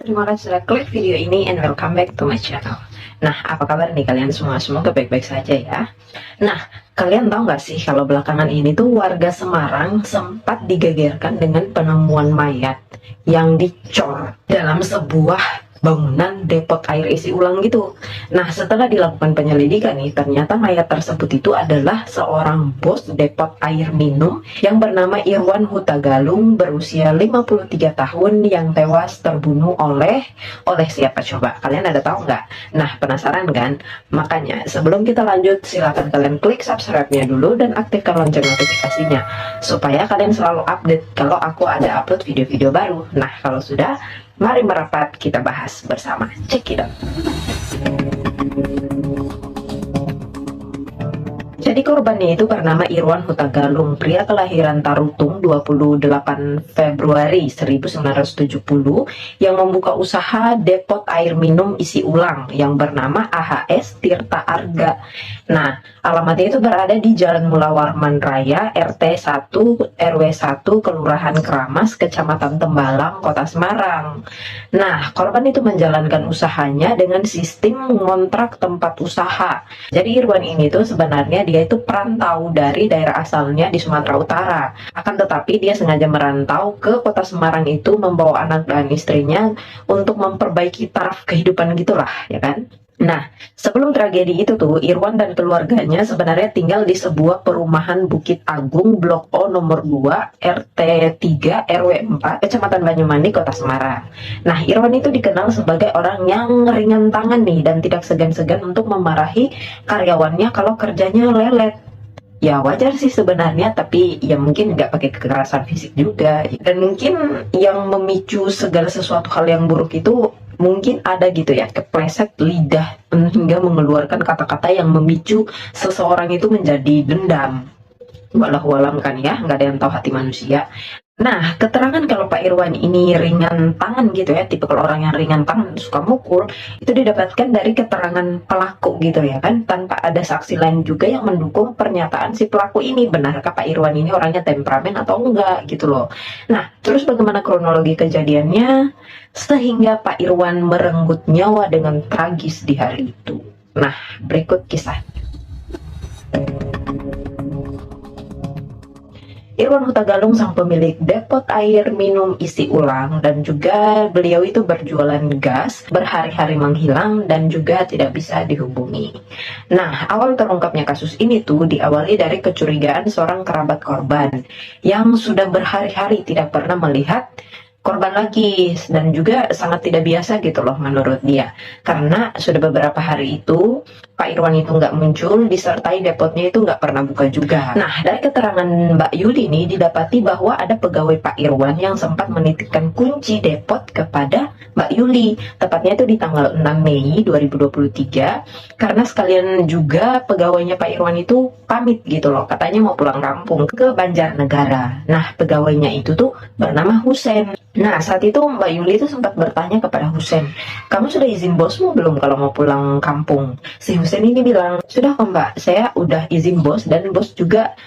Terima kasih sudah klik video ini and welcome back to my channel. Nah, apa kabar nih kalian semua? Semoga baik-baik saja ya. Nah, kalian tahu nggak sih kalau belakangan ini tuh warga Semarang sempat digegerkan dengan penemuan mayat yang dicor dalam sebuah bangunan depot air isi ulang gitu. Nah, setelah dilakukan penyelidikan nih, ternyata mayat tersebut itu adalah seorang bos depot air minum yang bernama Irwan Huta Galung berusia 53 tahun yang tewas terbunuh oleh siapa coba? Kalian ada tahu nggak? Nah, penasaran kan? Makanya sebelum kita lanjut, silakan kalian klik subscribe-nya dulu dan aktifkan lonceng notifikasinya supaya kalian selalu update kalau aku ada upload video-video baru. Nah, kalau sudah, mari merapat kita bahas bersama. Check it out. Jadi korbannya itu bernama Irwan Huta Galung, pria kelahiran Tarutung 28 Februari 1970 yang membuka usaha depot air minum isi ulang yang bernama AHS Tirta Arga. Nah, alamatnya itu berada di Jalan Mula Warman Raya, RT 1, RW 1, Kelurahan Keramas, Kecamatan Tembalang, Kota Semarang. Nah, korban itu menjalankan usahanya dengan sistem ngontrak tempat usaha. Jadi Irwan ini tuh sebenarnya dia itu perantau dari daerah asalnya di Sumatera Utara. Akan tetapi dia sengaja merantau ke kota Semarang itu membawa anak dan istrinya untuk memperbaiki taraf kehidupan gitulah, ya kan? Nah, sebelum tragedi itu tuh, Irwan dan keluarganya sebenarnya tinggal di sebuah perumahan Bukit Agung, Blok O nomor 2, RT 3, RW 4, Kecamatan Banyumanik, Kota Semarang. Nah, Irwan itu dikenal sebagai orang yang ringan tangan nih, dan tidak segan-segan untuk memarahi karyawannya kalau kerjanya lelet. Ya wajar sih sebenarnya, tapi ya mungkin nggak pakai kekerasan fisik juga. Dan mungkin yang memicu segala sesuatu hal yang buruk itu mungkin ada gitu ya, kepleset lidah hingga mengeluarkan kata-kata yang memicu seseorang itu menjadi dendam. Walau alam kan ya, nggak ada yang tahu hati manusia. Nah, keterangan kalau Pak Irwan ini ringan tangan gitu ya, tipe kalau orang yang ringan tangan suka mukul, itu didapatkan dari keterangan pelaku gitu ya kan, tanpa ada saksi lain juga yang mendukung pernyataan si pelaku ini. Benarkah Pak Irwan ini orangnya temperamen atau enggak gitu loh. Nah, terus bagaimana kronologi kejadiannya sehingga Pak Irwan merenggut nyawa dengan tragis di hari itu? Nah, berikut kisah. Irwan Huta Galung sang pemilik depot air minum isi ulang, dan juga beliau itu berjualan gas, berhari-hari menghilang dan juga tidak bisa dihubungi. Nah, awal terungkapnya kasus ini tuh diawali dari kecurigaan seorang kerabat korban yang sudah berhari-hari tidak pernah melihat korban lagi, dan juga sangat tidak biasa gitu loh menurut dia, karena sudah beberapa hari itu Pak Irwan itu nggak muncul, disertai depotnya itu nggak pernah buka juga. Nah, dari keterangan Mbak Yuli ini didapati bahwa ada pegawai Pak Irwan yang sempat menitipkan kunci depot kepada Mbak Yuli, tepatnya itu di tanggal 6 Mei 2023, karena sekalian juga pegawainya Pak Irwan itu pamit gitu loh, katanya mau pulang kampung ke Banjarnegara. Nah, pegawainya itu tuh bernama Husen. Nah, saat itu Mbak Yuli itu sempat bertanya kepada Husen, kamu sudah izin bosmu belum kalau mau pulang kampung? Si Husen ini bilang, sudah kok Mbak, saya udah izin bos, dan bos juga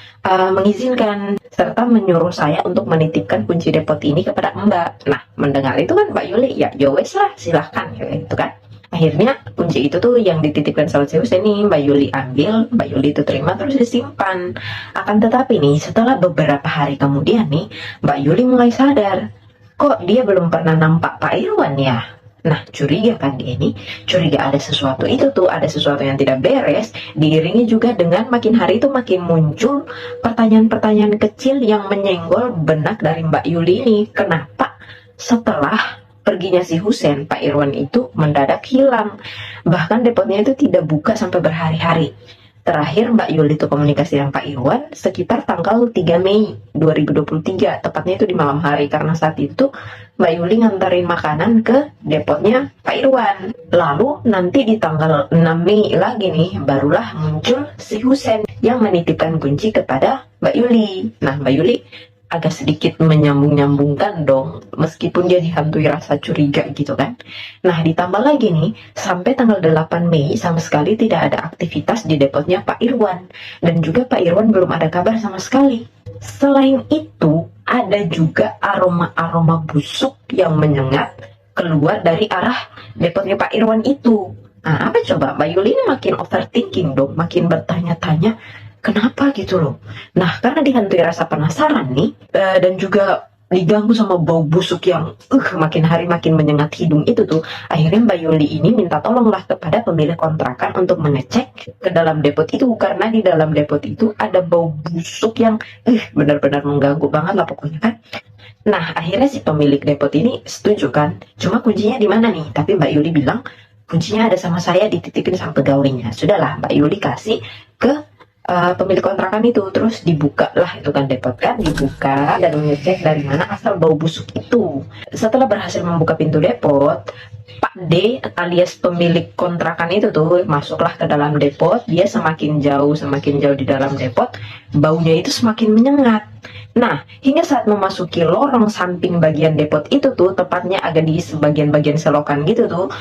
mengizinkan serta menyuruh saya untuk menitipkan kunci depot ini kepada Mbak. Nah, mendengar itu kan Mbak Yuli, ya wes lah, silahkan gitu kan. Akhirnya kunci itu tuh yang dititipkan sama si Husen nih, Mbak Yuli ambil, Mbak Yuli itu terima terus disimpan. Akan tetapi nih, setelah beberapa hari kemudian nih, Mbak Yuli mulai sadar, kok dia belum pernah nampak Pak Irwan ya? Nah, curiga kan dia ini, curiga ada sesuatu itu tuh, ada sesuatu yang tidak beres, diiringi juga dengan makin hari itu makin muncul pertanyaan-pertanyaan kecil yang menyenggol benak dari Mbak Yuli ini. Kenapa setelah perginya si Husen, Pak Irwan itu mendadak hilang? Bahkan depotnya itu tidak buka sampai berhari-hari. Terakhir Mbak Yuli itu komunikasi dengan Pak Irwan sekitar tanggal 3 Mei 2023, tepatnya itu di malam hari, karena saat itu Mbak Yuli nganterin makanan ke depotnya Pak Irwan. Lalu nanti di tanggal 6 Mei lagi nih, barulah muncul si Husen yang menitipkan kunci kepada Mbak Yuli. Nah, Mbak Yuli agak sedikit menyambung-nyambungkan dong, meskipun dia dihantui rasa curiga gitu kan. Nah, ditambah lagi nih, sampai tanggal 8 Mei sama sekali tidak ada aktivitas di depotnya Pak Irwan, dan juga Pak Irwan belum ada kabar sama sekali. Selain itu, ada juga aroma-aroma busuk yang menyengat keluar dari arah depotnya Pak Irwan itu. Nah, apa coba? Mbak Yuli ini makin overthinking dong, makin bertanya-tanya, kenapa gitu loh. Nah, karena dihantui rasa penasaran nih, dan juga diganggu sama bau busuk yang makin hari makin menyengat hidung itu tuh, akhirnya Mbak Yuli ini minta tolonglah kepada pemilik kontrakan untuk mengecek ke dalam depot itu, karena di dalam depot itu ada bau busuk yang benar-benar mengganggu banget lah pokoknya kan. Nah, akhirnya si pemilik depot ini setuju kan, cuma kuncinya di mana nih? Tapi Mbak Yuli bilang kuncinya ada sama saya, dititipin sama pegawainya. Sudahlah, Mbak Yuli kasih ke pemilik kontrakan itu, terus dibuka lah itu kan depot kan, dibuka dan mengecek dari mana asal bau busuk itu. Setelah berhasil membuka pintu depot, Pak D alias pemilik kontrakan itu tuh masuklah ke dalam depot. Dia semakin jauh di dalam depot, baunya itu semakin menyengat. Nah, hingga saat memasuki lorong samping bagian depot itu tuh, tepatnya agak di sebagian-bagian selokan gitu tuh,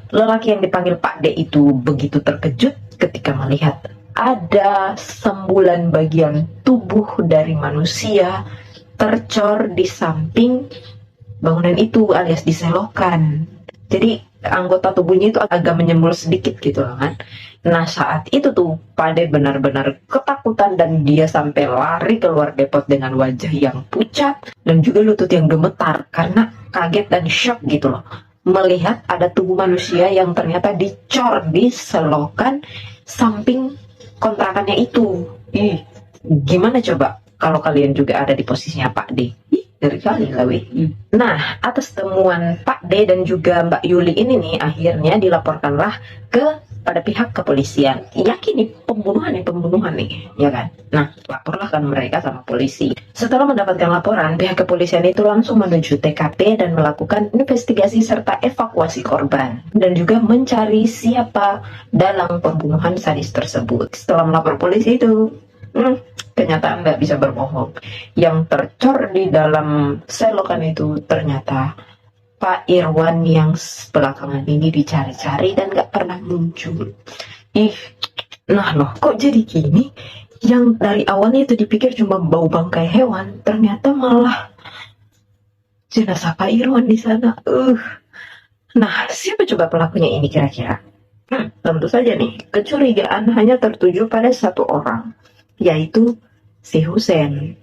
lelaki yang dipanggil Pak D itu begitu terkejut ketika melihat ada sembulan bagian tubuh dari manusia tercor di samping bangunan itu alias di selokan. Jadi anggota tubuhnya itu agak menyembul sedikit gitu loh kan. Nah, saat itu tuh Pak D benar-benar ketakutan dan dia sampai lari keluar depot dengan wajah yang pucat dan juga lutut yang gemetar karena kaget dan shock gitu loh, melihat ada tubuh manusia yang ternyata dicor di selokan samping kontrakannya itu. Gimana coba kalau kalian juga ada di posisinya Pak D? Dari kali lah weh. Nah, atas temuan Pak D dan juga Mbak Yuli ini nih, akhirnya dilaporkanlah pada pihak kepolisian. Yakin nih pembunuhan nih, ya kan? Nah, laporlah kan mereka sama polisi. Setelah mendapatkan laporan, pihak kepolisian itu langsung menuju TKP dan melakukan investigasi serta evakuasi korban dan juga mencari siapa dalang pembunuhan sadis tersebut. Setelah melapor polisi itu, kenyataan nggak bisa berbohong. Yang tercor di dalam selokan itu ternyata Pak Irwan yang belakangan ini dicari-cari dan nggak pernah muncul. Nah loh, kok jadi gini? Yang dari awalnya itu dipikir cuma bau bangkai hewan, ternyata malah jenazah Pak Irwan di sana. Nah, siapa coba pelakunya ini kira-kira? Tentu saja nih, kecurigaan hanya tertuju pada satu orang, yaitu si Husen,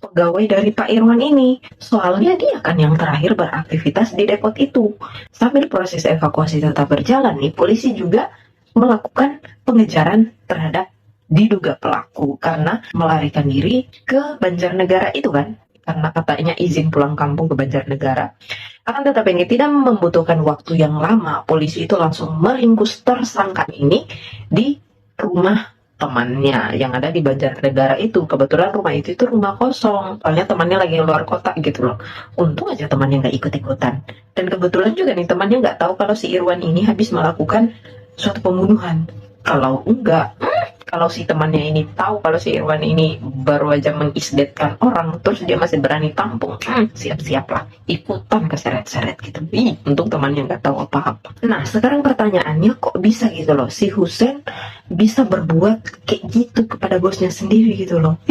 pegawai dari Pak Irwan ini. Soalnya dia kan yang terakhir beraktivitas di depot itu. Sambil proses evakuasi tetap berjalan nih, polisi juga melakukan pengejaran terhadap diduga pelaku karena melarikan diri ke Banjarnegara itu kan, karena katanya izin pulang kampung ke Banjarnegara. Akan tetapi ini tidak membutuhkan waktu yang lama, polisi itu langsung meringkus tersangka ini di rumah temannya yang ada di Banjarnegara itu. Kebetulan rumah itu rumah kosong, soalnya temannya lagi luar kota gitu loh. Untung aja temannya nggak ikut-ikutan. Dan kebetulan juga nih temannya nggak tahu kalau si Irwan ini habis melakukan suatu pembunuhan. Kalau enggak, kalau si temannya ini tahu kalau si Irwan ini baru aja mengisdetkan orang, terus dia masih berani tampung, siap-siap lah ikutan keseret-seret gitu. Untung temannya nggak tahu apa-apa. Nah, sekarang pertanyaannya, kok bisa gitu loh si Husen bisa berbuat kayak gitu kepada bosnya sendiri gitu loh.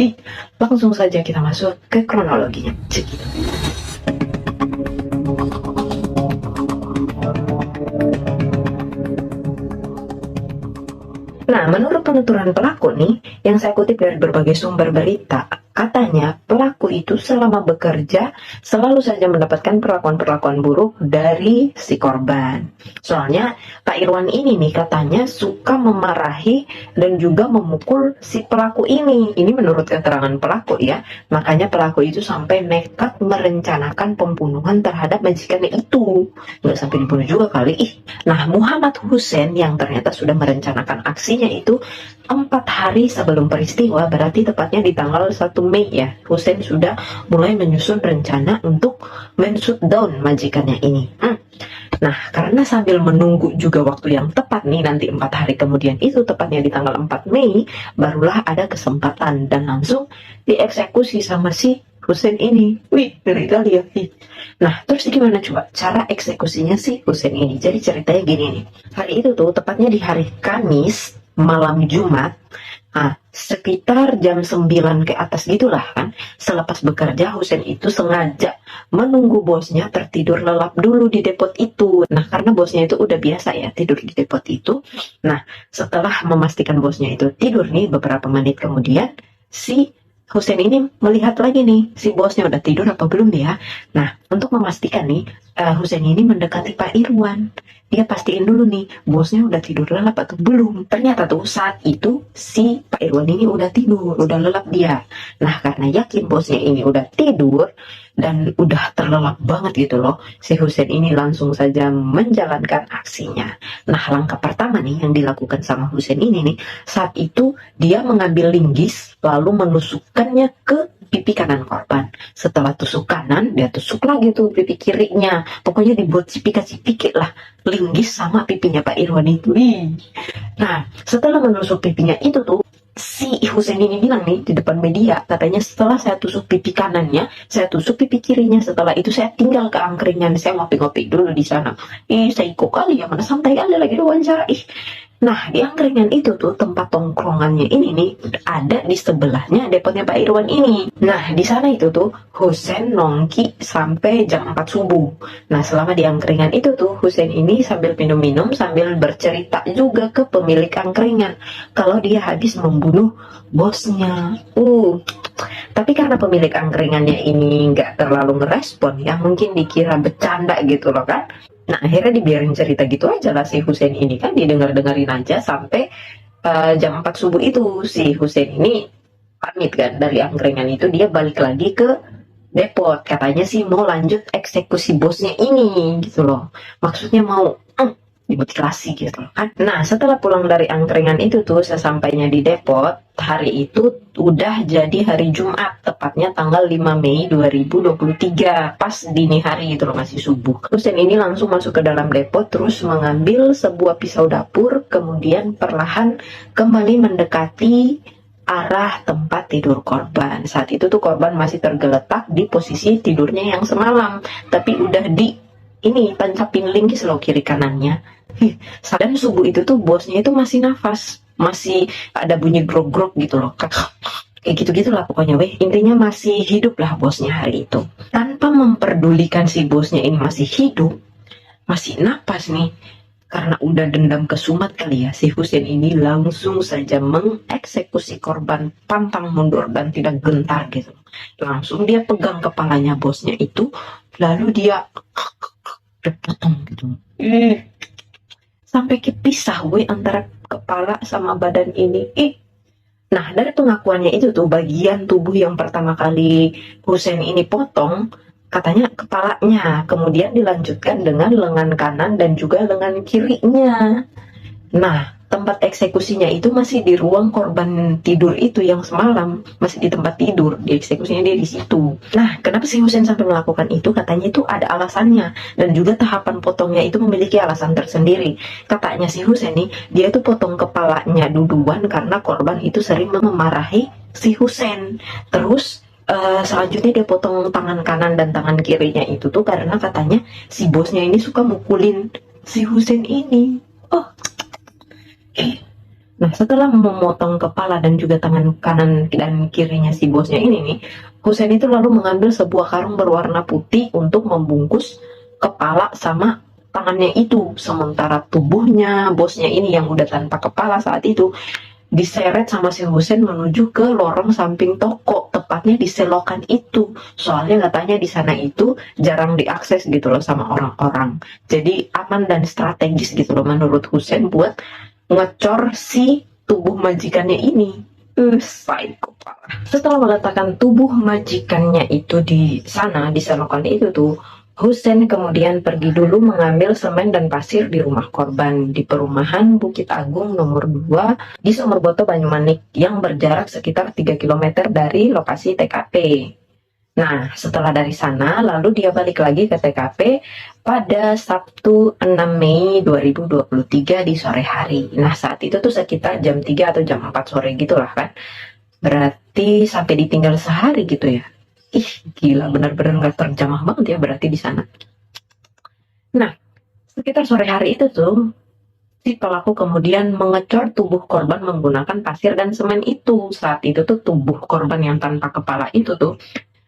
Langsung saja kita masuk ke kronologinya. Cek. Nah, menurut penuturan pelaku nih, yang saya kutip dari berbagai sumber berita, katanya pelaku itu selama bekerja selalu saja mendapatkan perlakuan-perlakuan buruk dari si korban. Soalnya Pak Irwan ini nih katanya suka memarahi dan juga memukul si pelaku ini. Ini menurut keterangan pelaku ya. Makanya pelaku itu sampai nekat merencanakan pembunuhan terhadap majikannya itu. Nggak sampai dibunuh juga kali. Nah, Muhammad Husen yang ternyata sudah merencanakan aksinya itu 4 hari sebelum peristiwa, berarti tepatnya di tanggal 1 Mei ya, Husen sudah mulai menyusun rencana untuk men-shoot down majikannya ini. Nah, karena sambil menunggu juga waktu yang tepat nih, nanti 4 hari kemudian itu, tepatnya di tanggal 4 Mei, barulah ada kesempatan dan langsung dieksekusi sama si Husen ini. Ngeri kali ya. Nah, terus gimana coba cara eksekusinya si Husen ini? Jadi ceritanya gini nih, hari itu tuh tepatnya di hari Kamis malam Jumat, Nah, sekitar jam 9 ke atas gitulah kan, selepas bekerja Husen itu sengaja menunggu bosnya tertidur lelap dulu di depot itu. Nah, karena bosnya itu udah biasa ya tidur di depot itu. Nah, setelah memastikan bosnya itu tidur nih beberapa menit kemudian, si Husen ini melihat lagi nih, si bosnya udah tidur apa belum ya. Nah, untuk memastikan nih, Husen ini mendekati Pak Irwan. Dia pastiin dulu nih, bosnya udah tidur lelap atau belum. Ternyata tuh saat itu si Pak Irwan ini udah tidur, udah lelap dia. Nah, karena yakin bosnya ini udah tidur dan udah terlelap banget gitu loh, si Husen ini langsung saja menjalankan aksinya. Nah, langkah pertama nih yang dilakukan sama Husen ini nih, saat itu dia mengambil linggis lalu menusukkannya ke pipi kanan korban. Setelah tusuk kanan, dia tusuk lagi tuh pipi kirinya. Pokoknya dibuat cipika-cipiki lah linggis sama pipinya Pak Irwan itu. Nah, setelah menusuk pipinya itu tuh, si Husein ini bilang nih di depan media, katanya setelah saya tusuk pipi kanannya, saya tusuk pipi kirinya. Setelah itu saya tinggal ke angkringan, saya ngopi-ngopi dulu di sana. Saya ikut kali ya, mana santai kali lagi diwawancara. Nah, di angkringan itu tuh tempat tongkrongannya ini nih ada di sebelahnya depotnya Pak Irwan ini. Nah, di sana itu tuh Husein nongki sampai jam 4 subuh. Nah, selama di angkringan itu tuh Husein ini sambil minum-minum sambil bercerita juga ke pemilik angkringan kalau dia habis membunuh bosnya. Tapi karena pemilik angkringannya ini nggak terlalu ngerespon ya, mungkin dikira bercanda gitu loh kan. Nah, akhirnya dibiarin cerita gitu aja lah si Husein ini kan, didengar-dengerin aja sampai jam 4 subuh itu si Husein ini pamit kan dari angkringan itu, dia balik lagi ke depot. Katanya sih mau lanjut eksekusi bosnya ini gitu loh. Maksudnya mau dimutilasi gitu kan. Nah, setelah pulang dari angkringan itu tuh, sesampainya di depot, hari itu udah jadi hari Jumat, tepatnya tanggal 5 Mei 2023, pas dini hari gitu loh, masih subuh. Husein ini langsung masuk ke dalam depot, terus mengambil sebuah pisau dapur, kemudian perlahan kembali mendekati arah tempat tidur korban. Saat itu tuh korban masih tergeletak di posisi tidurnya yang semalam, tapi udah di ini tancapin linggis loh kiri kanannya. Dan subuh itu tuh bosnya itu masih nafas, masih ada bunyi grog-grog gitu loh, kayak gitu-gitulah pokoknya weh. Intinya masih hidup lah bosnya hari itu. Tanpa memperdulikan si bosnya ini masih hidup, masih napas nih, karena udah dendam kesumat kali ya, si Husein ini langsung saja mengeksekusi korban pantang mundur dan tidak gentar gitu. Langsung dia pegang kepalanya bosnya itu, lalu dia potong gitu. Sampai kepisah weh antara kepala sama badan ini. Nah, dari pengakuannya itu tuh, bagian tubuh yang pertama kali Husein ini potong katanya kepalanya, kemudian dilanjutkan dengan lengan kanan dan juga lengan kirinya. Nah, tempat eksekusinya itu masih di ruang korban tidur itu yang semalam, masih di tempat tidur, di eksekusinya dia di situ. Nah, kenapa si Husein sampai melakukan itu? Katanya itu ada alasannya, dan juga tahapan potongnya itu memiliki alasan tersendiri. Katanya si Husein nih, dia itu potong kepalanya duluan karena korban itu sering memarahi si Husein. Terus selanjutnya dia potong tangan kanan dan tangan kirinya itu tuh karena katanya si bosnya ini suka mukulin si Husein ini. Nah, setelah memotong kepala dan juga tangan kanan dan kirinya si bosnya ini nih, Husein itu lalu mengambil sebuah karung berwarna putih untuk membungkus kepala sama tangannya itu. Sementara tubuhnya bosnya ini yang udah tanpa kepala saat itu diseret sama si Husein menuju ke lorong samping toko, tepatnya di selokan itu. Soalnya katanya di sana itu jarang diakses gitu loh sama orang-orang. Jadi aman dan strategis gitu loh menurut Husein buat ngecor si tubuh majikannya ini. Psycho parah. Setelah meletakkan tubuh majikannya itu di sana, di selokan itu tuh, Husein kemudian pergi dulu mengambil semen dan pasir di rumah korban di perumahan Bukit Agung nomor 2 di Sumberboto, Banyumanik, yang berjarak sekitar 3 km dari lokasi TKP. Nah, setelah dari sana, lalu dia balik lagi ke TKP pada Sabtu 6 Mei 2023 di sore hari. Nah, saat itu tuh sekitar jam 3 atau jam 4 sore gitu lah kan. Berarti sampai ditinggal sehari gitu ya. Gila, benar-benar gak terjamah banget ya berarti di sana. Nah, sekitar sore hari itu tuh, Si pelaku kemudian mengecor tubuh korban menggunakan pasir dan semen itu. Saat itu tuh tubuh korban yang tanpa kepala itu tuh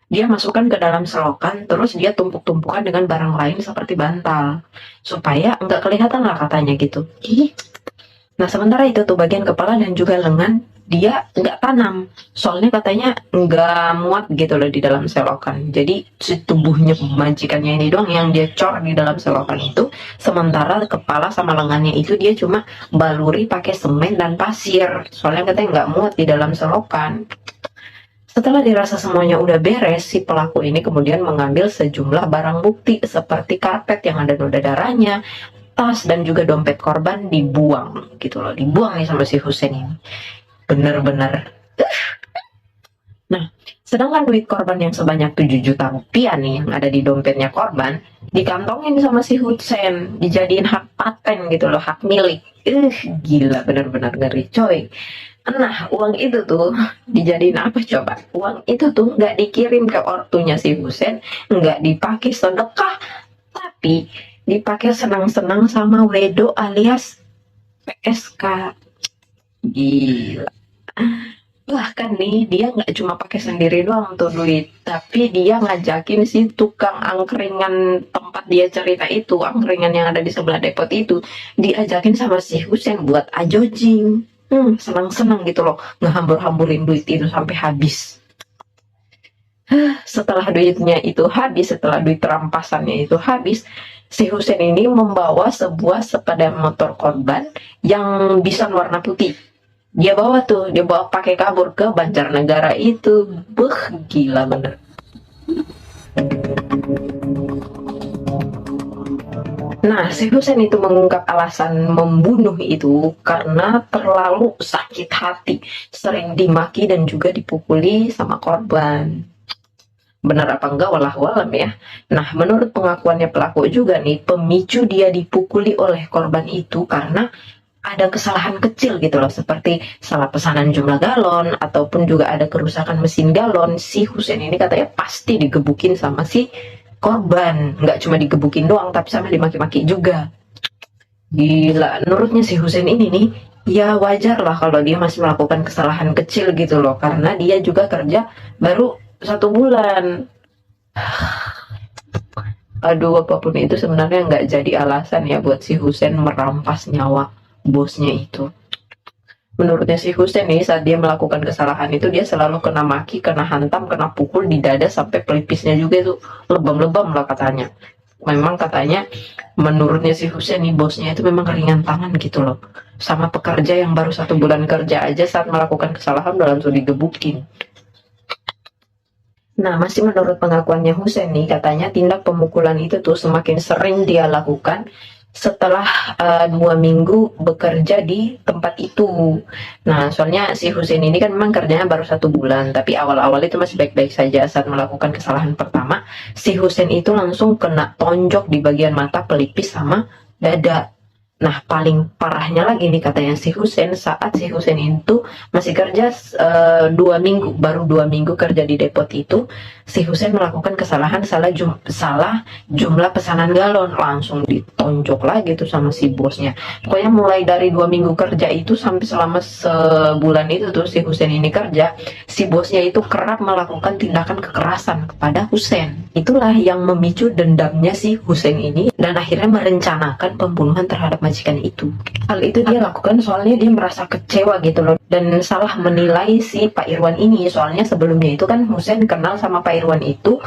dia masukkan ke dalam selokan, terus dia tumpuk-tumpukan dengan barang lain seperti bantal. Supaya nggak kelihatan lah katanya gitu. Nah sementara itu tuh bagian kepala dan juga lengan dia nggak tanam, soalnya katanya nggak muat gitu loh di dalam selokan. Jadi si tubuhnya majikannya ini doang yang dia cor di dalam selokan itu, sementara kepala sama lengannya itu dia cuma baluri pakai semen dan pasir, soalnya katanya nggak muat di dalam selokan. Setelah dirasa semuanya udah beres, si pelaku ini kemudian mengambil sejumlah barang bukti seperti karpet yang ada noda darahnya, tas dan juga dompet korban dibuang gitu loh, dibuang nih sama si Husein ini. Bener-bener. Nah, sedangkan duit korban yang sebanyak 7 juta rupiah nih yang ada di dompetnya korban dikantongin sama si Husein, dijadiin hak paten gitu loh, hak milik. Gila, bener-bener ngeri coy. Nah, uang itu tuh dijadiin apa coba? Uang itu tuh nggak dikirim ke ortunya si Husein, nggak dipakai sedekah, tapi dipakai senang-senang sama Wedo alias PSK. Gila. Bahkan nih dia nggak cuma pakai sendiri doang tuh duit, tapi dia ngajakin si tukang angkringan tempat dia cerita itu, angkringan yang ada di sebelah depot itu, diajakin sama si Husein buat ajojing. Senang-senang gitu loh, ngehambur-hamburin duit itu sampai habis. Setelah duitnya itu habis, setelah duit rampasannya itu habis, si Husein ini membawa sebuah sepeda motor korban yang bisa warna putih. Dia bawa pakai kabur ke Banjarnegara itu. Gila bener. Nah, si Husein itu mengungkap alasan membunuh itu karena terlalu sakit hati, sering dimaki dan juga dipukuli sama korban. Benar apa enggak wallahualam ya. Nah, menurut pengakuannya pelaku juga nih, pemicu dia dipukuli oleh korban itu karena ada kesalahan kecil gitu loh, seperti salah pesanan jumlah galon ataupun juga ada kerusakan mesin galon. Si Husein ini katanya pasti digebukin sama si korban, nggak cuma digebukin doang tapi sampai dimaki-maki juga. Gila, menurutnya si Husein ini nih ya wajar lah kalau dia masih melakukan kesalahan kecil gitu loh, karena dia juga kerja baru 1 bulan. Aduh, apapun itu sebenarnya nggak jadi alasan ya buat si Husein merampas nyawa bosnya itu. Menurutnya si Husein nih, saat dia melakukan kesalahan itu dia selalu kena maki, kena hantam, kena pukul di dada sampai pelipisnya juga itu lebam-lebam lah katanya. Memang katanya menurutnya si Husein nih, bosnya itu memang ringan tangan gitu loh, sama pekerja yang baru 1 bulan kerja aja saat melakukan kesalahan udah langsung digebukin. Nah, masih menurut pengakuannya Husein nih, katanya tindak pemukulan itu tuh semakin sering dia lakukan setelah 2 minggu bekerja di tempat itu. Nah, soalnya si Husein ini kan memang kerjanya baru 1 bulan, tapi awal-awal itu masih baik-baik saja. Saat melakukan kesalahan pertama, si Husein itu langsung kena tonjok di bagian mata, pelipis, sama dada. Nah, paling parahnya lagi nih katanya si Husein, saat si Husein itu masih kerja 2 minggu, baru 2 minggu kerja di depot itu, si Husein melakukan kesalahan salah jumlah pesanan galon, langsung ditonjok lagi tuh sama si bosnya. Pokoknya mulai dari 2 minggu kerja itu sampai selama sebulan itu tuh si Husein ini kerja, si bosnya itu kerap melakukan tindakan kekerasan kepada Husein. Itulah yang memicu dendamnya si Husein ini dan akhirnya merencanakan pembunuhan terhadap majikan itu. Hal itu dia lakukan soalnya dia merasa kecewa gitu loh, dan salah menilai si Pak Irwan ini. Soalnya sebelumnya itu kan Husein kenal sama Pak Irwan itu,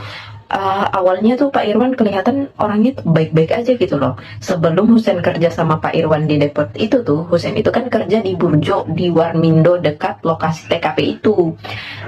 awalnya tuh Pak Irwan kelihatan orangnya tuh baik-baik aja gitu loh. Sebelum Husein kerja sama Pak Irwan di depot itu tuh, Husein itu kan kerja di Burjo di Warmindo dekat lokasi TKP itu.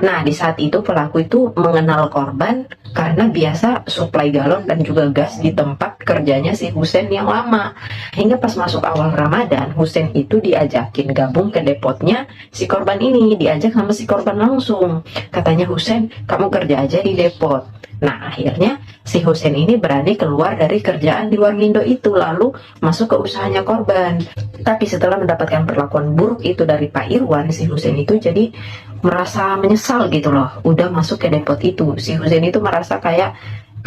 Nah, di saat itu pelaku itu mengenal korban karena biasa suplai galon dan juga gas di tempat kerjanya si Husein yang lama. Hingga pas masuk awal Ramadan, Husein itu diajakin gabung ke depotnya si korban ini, diajak sama si korban langsung. Katanya, Husein, kamu kerja aja di depot. Nah, akhirnya si Husein ini berani keluar dari kerjaan di Warmindo itu, lalu masuk ke usahanya korban. Tapi setelah mendapatkan perlakuan buruk itu dari Pak Irwan, si Husein itu jadi merasa menyesal gitu loh, udah masuk ke depot itu. Si Husein itu merasa kayak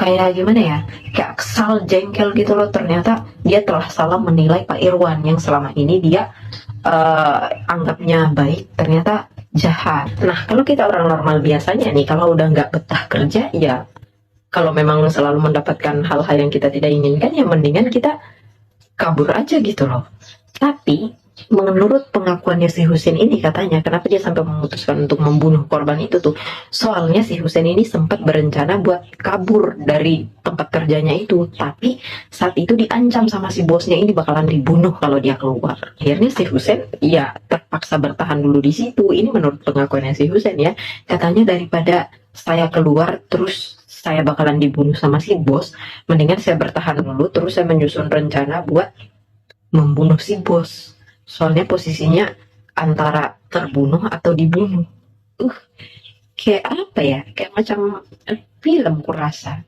kayak gimana ya, kayak kesal, jengkel gitu loh. Ternyata dia telah salah menilai Pak Irwan yang selama ini dia anggapnya baik, ternyata jahat. Nah, kalau kita orang normal biasanya nih, kalau udah nggak betah kerja, ya kalau memang selalu mendapatkan hal-hal yang kita tidak inginkan, ya mendingan kita kabur aja gitu loh. Tapi menurut pengakuannya si Husein ini, katanya kenapa dia sampai memutuskan untuk membunuh korban itu tuh, soalnya si Husein ini sempat berencana buat kabur dari tempat kerjanya itu, tapi saat itu diancam sama si bosnya ini bakalan dibunuh kalau dia keluar. Akhirnya si Husein ya terpaksa bertahan dulu di situ. Ini menurut pengakuannya si Husein ya, katanya daripada saya keluar terus saya bakalan dibunuh sama si bos, mendingan saya bertahan dulu terus saya menyusun rencana buat membunuh si bos. Soalnya posisinya antara terbunuh atau dibunuh. Kayak apa ya? Kayak macam film kurasa.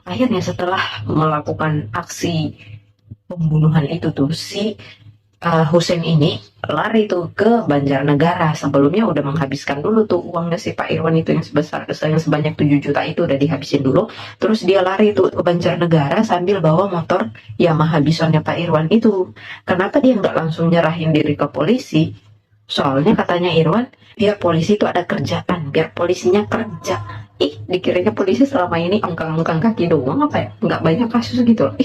Akhirnya setelah melakukan aksi pembunuhan itu tuh, si Husein ini lari tuh ke Banjarnegara. Sebelumnya udah menghabiskan dulu tuh uangnya si Pak Irwan itu yang sebanyak 7 juta itu udah dihabisin dulu. Terus dia lari tuh ke Banjarnegara sambil bawa motor Yamaha Bisonnya Pak Irwan itu. Kenapa dia nggak langsung nyerahin diri ke polisi? Soalnya katanya Irwan, biar polisi itu ada kerjaan, biar polisinya kerja. Dikiranya polisi selama ini ongkang-ongkang kaki doang apa ya? Nggak banyak kasus gitu loh.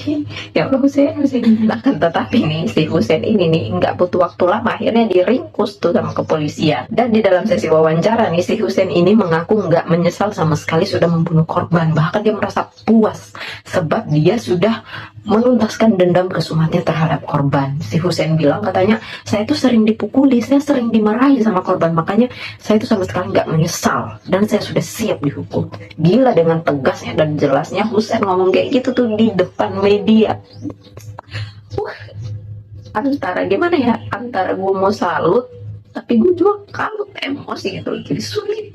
Ya Allah, Husein. Akan tetapi nih, si Husein ini nih nggak butuh waktu lama, akhirnya diringkus tuh sama kepolisian. Dan di dalam sesi wawancara nih, si Husein ini mengaku nggak menyesal sama sekali sudah membunuh korban. Bahkan dia merasa puas sebab dia sudah menuntaskan dendam kesumatnya terhadap korban. Si Husein bilang katanya, saya tuh sering dipukuli, saya sering dimarahi sama korban, makanya saya tuh sama sekali nggak menyesal dan saya sudah siap dihukum. Gila, dengan tegasnya dan jelasnya Husein ngomong kayak gitu tuh di depan media. Antara gimana ya, antara gue mau salut tapi gue juga kalut, emosi gitu, jadi sulit.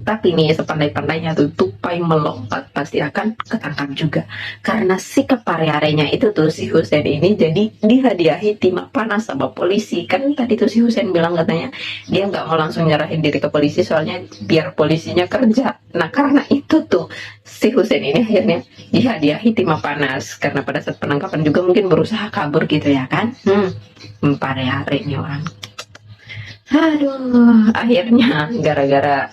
Tapi nih, sepandai-pandainya tuh tupai melompat pasti akan ketangkap juga. Karena sikap pare-arenya itu tuh si Husein ini jadi dihadiahi timah panas sama polisi. Kan tadi tuh si Husein bilang katanya dia nggak mau langsung nyerahin diri ke polisi soalnya biar polisinya kerja. Nah karena itu tuh si Husein ini akhirnya dihadiahi timah panas. Karena pada saat penangkapan juga mungkin berusaha kabur gitu ya kan. Pare-arenya orang. Aduh, akhirnya gara-gara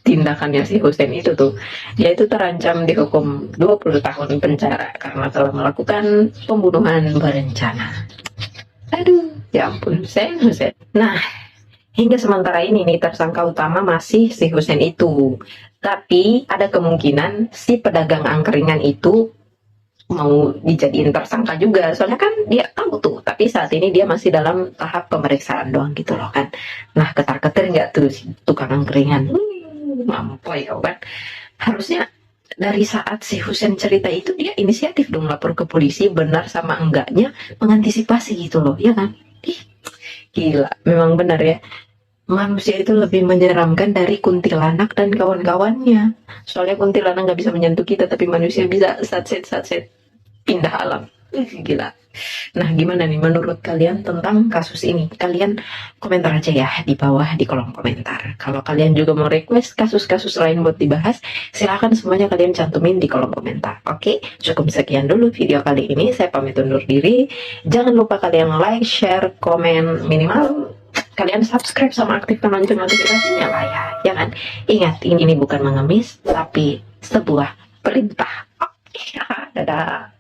tindakannya si Husein itu tuh, dia itu terancam dihukum 20 tahun penjara karena telah melakukan pembunuhan berencana. Aduh, ya ampun, Husein. Nah, hingga sementara ini nih tersangka utama masih si Husein itu. Tapi ada kemungkinan si pedagang angkringan itu mau dijadiin tersangka juga, soalnya kan dia tahu tuh, tapi saat ini dia masih dalam tahap pemeriksaan doang gitu loh kan. Nah ketar-ketir nggak tuh si tukang angkringan, mampoy kau kan. Harusnya dari saat si Husein cerita itu dia inisiatif dong lapor ke polisi, benar sama enggaknya mengantisipasi gitu loh, ya kan. Gila, memang benar ya, manusia itu lebih menyeramkan dari kuntilanak dan kawan-kawannya. Soalnya kuntilanak nggak bisa menyentuh kita, tapi manusia bisa satset pindah alam. Gila. Nah, gimana nih menurut kalian tentang kasus ini? Kalian komentar aja ya di bawah di kolom komentar. Kalau kalian juga mau request kasus-kasus lain buat dibahas, silahkan semuanya kalian cantumin di kolom komentar. Oke, cukup sekian dulu video kali ini. Saya pamit undur diri. Jangan lupa kalian like, share, komen, minimal kalian subscribe sama aktifkan lonceng notifikasinya lah ya. Jangan, ingat ini bukan mengemis, tapi sebuah perintah. Oke, dadah.